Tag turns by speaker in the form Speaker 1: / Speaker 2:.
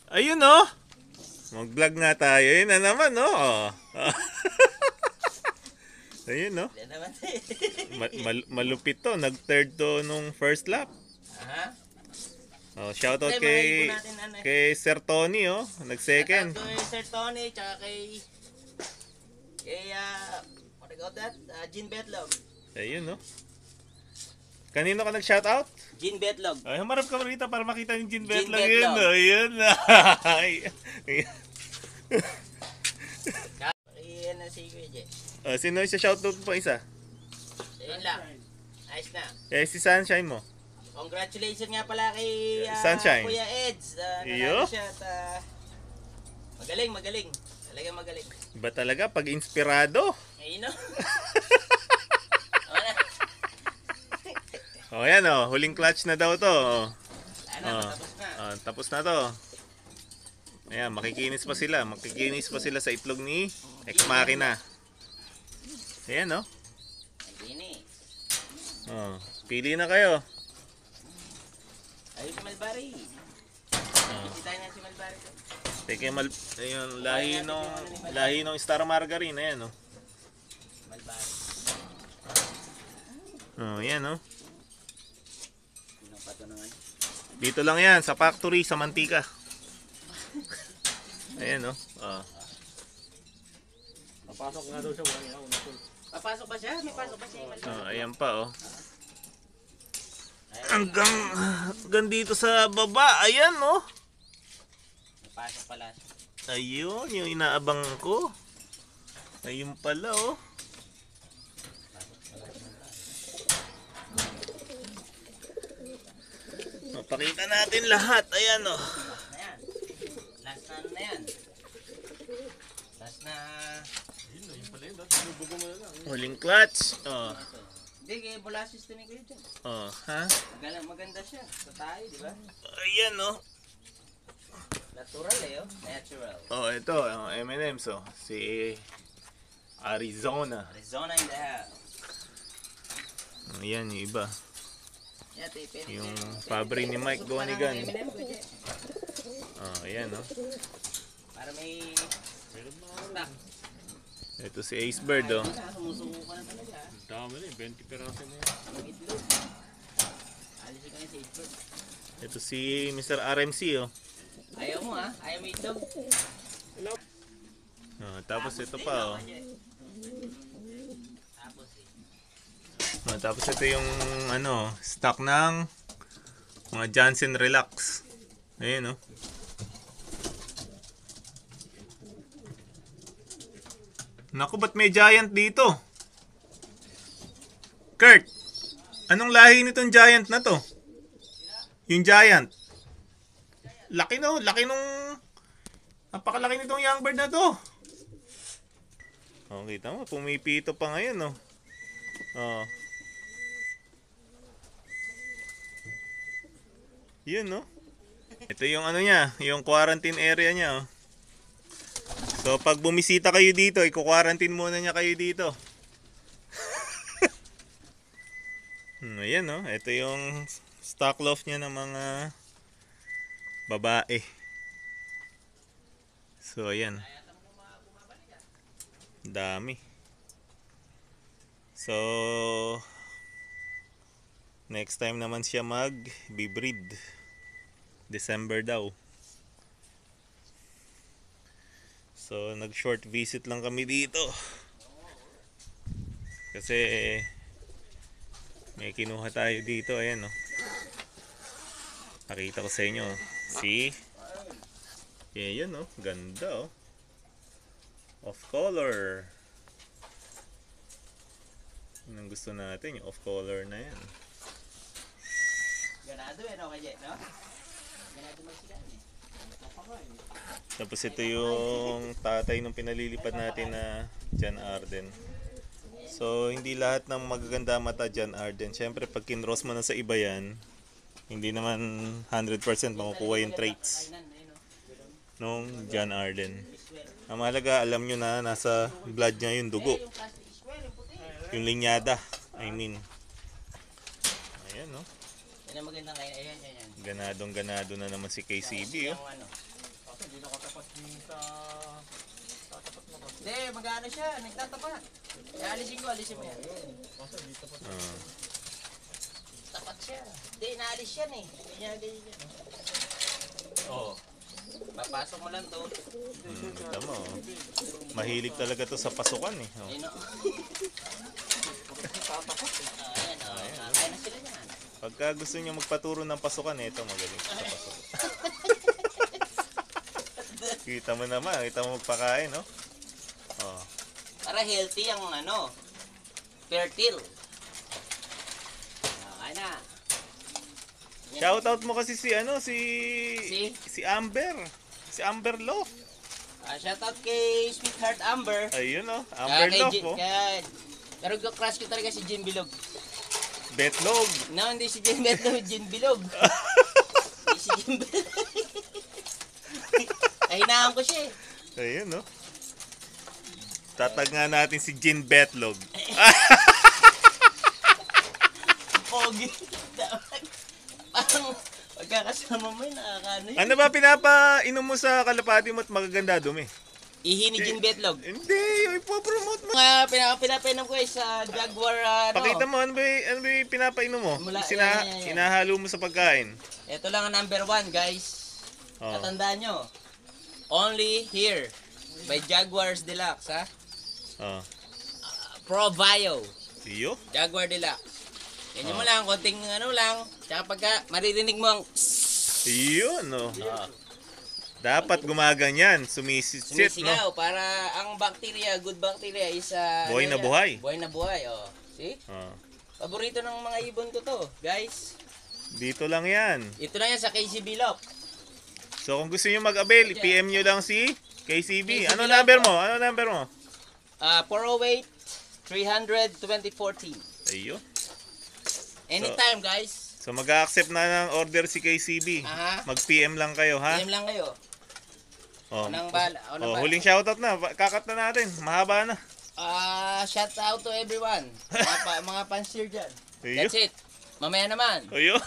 Speaker 1: Ayun oh. Mag-vlog nga tayo. Yun na naman oh. Ayun oh.
Speaker 2: Yan naman
Speaker 1: Malupit to. Nag-third to nung first lap.
Speaker 2: Aha.
Speaker 1: Oh, shoutout
Speaker 2: Hindi,
Speaker 1: kay
Speaker 2: mga ibon natin, ano eh.
Speaker 1: kay Sir Tony oh. Nag-second.
Speaker 2: Shoutout kay Sir Tony, tsaka kay what do you call that? Jean Betlog.
Speaker 1: Ayun oh. Kanino ka nag-shoutout?
Speaker 2: Jean Betlog.
Speaker 1: Ay, humarap ka rito para makita yung Jean
Speaker 2: Jean
Speaker 1: Betlog
Speaker 2: Betlog.
Speaker 1: yun. Ayun.
Speaker 2: Iyan na si Kuya J.
Speaker 1: Sino yung shoutout pa isa?
Speaker 2: Ayun lang. Ayos na.
Speaker 1: Si Sunshine mo.
Speaker 2: Congratulations nga pala kay
Speaker 1: Sunshine.
Speaker 2: Kuya Eds.
Speaker 1: Iyo.
Speaker 2: Nanalo siya at magaling. Talagang magaling.
Speaker 1: Iba talaga pag inspirado.
Speaker 2: Ayun no?
Speaker 1: Oh, yan oh. Huling clutch na daw to.
Speaker 2: Ano, tapos na.
Speaker 1: Tapos na to. Ayan, makikinis pa sila. Makikinis pa sila sa itlog ni Ex Machina. Ayan oh.
Speaker 2: Nagini.
Speaker 1: Pili na kayo.
Speaker 2: Ayun si Malbari. Hindi tayo na si Malbari.
Speaker 1: Teka, ayun, lahi nung Star Margarine. Ayan oh.
Speaker 2: Malbari.
Speaker 1: Ayan oh.
Speaker 2: Sinong patunungan?
Speaker 1: Dito lang yan, sa factory, sa mantika. Ayan oh.
Speaker 3: Papasok nga daw siya, wala niya una po.
Speaker 2: Papasok ba siya? May pasok ba siya yung Malbari?
Speaker 1: Ayan pa oh. Hanggang dito sa baba. Ayan oh.
Speaker 2: May pasok pala siya.
Speaker 1: Ayun, yung inaabang ko. Ayun pala oh. Pakita natin lahat. Ayan oh.
Speaker 2: Last na yan. Last na.
Speaker 3: Yun pala yun, sinubugo mo na lang.
Speaker 1: Huling clutch. Oh.
Speaker 2: Hindi, kaya bolasis to ni Kuya Jen.
Speaker 1: Oh, ha?
Speaker 2: Maganda siya. Sa tayo, di ba?
Speaker 1: Ayan oh.
Speaker 2: Natural eh, oh. Natural.
Speaker 1: Oh, ito, M&M's oh. Si Arizona.
Speaker 2: Arizona in the house.
Speaker 1: Ayan yung iba.
Speaker 2: Yeah,
Speaker 1: Yung Fabri ni Mike Gonigan. Oh, ayan oh.
Speaker 2: Para may stock.
Speaker 1: Ito si Ace Bird oh.
Speaker 2: Sumusuko ka na talaga.
Speaker 3: Ang dami na 20 peraso na yan.
Speaker 2: Ang itlog. Alis ka na sa itlog.
Speaker 1: Ito si Mr. RMC oh.
Speaker 2: Ayaw mo ha? Ayaw mo itlog?
Speaker 1: Tapos ito pa oh. Tapos ito yung stock ng mga Johnson Relax. Ayun oh. Naku, ba't may giant dito? Kurt, anong lahi nitong giant na to? Yung giant. Laki no, laki nung napakalaki nitong young bird na to. Oh, kita mo, pumipito pa ngayon no. Oh. Yun no. Ito yung niya, yung quarantine area niya oh. So pag bumisita kayo dito, i-quarantine muna niya kayo dito. Ayan no, ito yung stock loft niya ng mga babae. So ayan. Dami. So next time naman siya mag-breed. December daw. So nag-short visit lang kami dito. Kasi may kinuha tayo dito, ayan oh. Pakita ko sa inyo. See? Yan oh, ganda oh. Off color. Yun ang gusto natin, yung off color na yan.
Speaker 2: Ganado eh, no, kaya, no? Ganado magsigan eh.
Speaker 1: Tapos ito yung tatay nung pinalilipad natin na John Arden. So hindi lahat ng magaganda mata John Arden. Siyempre pag kinross mo na sa iba yan, hindi naman 100% makukuha yung traits nung John Arden. Ang mahalaga, alam nyo na nasa blood niya yung dugo. Yung linyada, I mean. Ayan no.
Speaker 2: Yan ang magandang kaya. Ayan.
Speaker 1: Ganadong ganado na naman si KCB oh.
Speaker 2: Yung
Speaker 3: Kasi hindi nakatapat din sa... Tatapat na kasi.
Speaker 2: Hindi, mag-ano siya, nagtatapat. Alisin mo yan.
Speaker 3: Kasi hindi tapat.
Speaker 2: Tapat siya. Hindi, inaalis yan eh. Ganyan.
Speaker 3: Oo.
Speaker 2: Papasok mo lang to.
Speaker 1: Kita mo. Mahilig talaga to sa pasukan eh. Oh.
Speaker 2: Ayun o. Ayan o. Kaya na sila yan.
Speaker 1: Pagka gusto niyo magpaturo ng pasukan, ito magaling sa pasukan. Kita mo naman, kita mo magpakain, no? Oh.
Speaker 2: Para healthy ang ano. Fertile. Kaya na.
Speaker 1: Shoutout mo kasi si
Speaker 2: Si
Speaker 1: Amber. Si Amber Love.
Speaker 2: shoutout kay Sweetheart Amber.
Speaker 1: Ayun oh, Amber Love oh.
Speaker 2: Pero crush ko talaga si Jin Bilog.
Speaker 1: Betlog.
Speaker 2: No, hindi si Jin Bilog, Jin Bilog. Hindi si Jin Bilog. Kahinahan ko siya eh.
Speaker 1: Ayun oh. Tatag nga natin si Jin Betlog.
Speaker 2: Pogi. Parang pagkakasama mo yun, nakakano yun.
Speaker 1: Ano ba pinapainom mo sa kalapati mo at magaganda dumi?
Speaker 2: Ihi ni Jin Betlog.
Speaker 1: Hindi, ipopromote mo.
Speaker 2: Mga pinapainom ko eh sa Jaguar, ano.
Speaker 1: Pakita mo, ano ba yung pinapainom mo?
Speaker 2: Mula- yan.
Speaker 1: Sinahalo mo sa pagkain.
Speaker 2: Ito lang ang number 1, guys.
Speaker 1: Oh.
Speaker 2: Tatandaan nyo. Only here. By Jaguars Deluxe, ha?
Speaker 1: Oh.
Speaker 2: Pro Bio.
Speaker 1: Iyo?
Speaker 2: Jaguar Deluxe. Ganyan mo lang, konting ano lang. Tsaka pagka maririnig mo ang
Speaker 1: Iyo, no. Dapat gumaganyan, sumisit, no?
Speaker 2: sumisigaw para ang bacteria, good bacteria is
Speaker 1: Buhay na
Speaker 2: ano yan?
Speaker 1: buhay.
Speaker 2: Buhay na buhay, oh. See?
Speaker 1: Oh.
Speaker 2: Paborito ng mga ibon ko to, guys.
Speaker 1: Dito lang yan.
Speaker 2: Ito na yan sa KCB Lock.
Speaker 1: So kung gusto niyo mag-avail, PM nyo lang si KCB.
Speaker 2: KCB
Speaker 1: Ano
Speaker 2: lang
Speaker 1: number
Speaker 2: po.
Speaker 1: mo? Ano number mo?
Speaker 2: 408-300-2014.
Speaker 1: Ayun.
Speaker 2: Anytime, guys.
Speaker 1: So mag-accept na ng order si KCB.
Speaker 2: Aha.
Speaker 1: Mag-PM lang kayo, ha?
Speaker 2: PM lang kayo.
Speaker 1: Oh.
Speaker 2: Unang bala.
Speaker 1: Oh, huling shoutout na. Kakat na natin. Mahaba na.
Speaker 2: Shout out to everyone. Mga pansir dyan.
Speaker 1: Ayun.
Speaker 2: That's it. Mamaya naman.
Speaker 1: Ayun.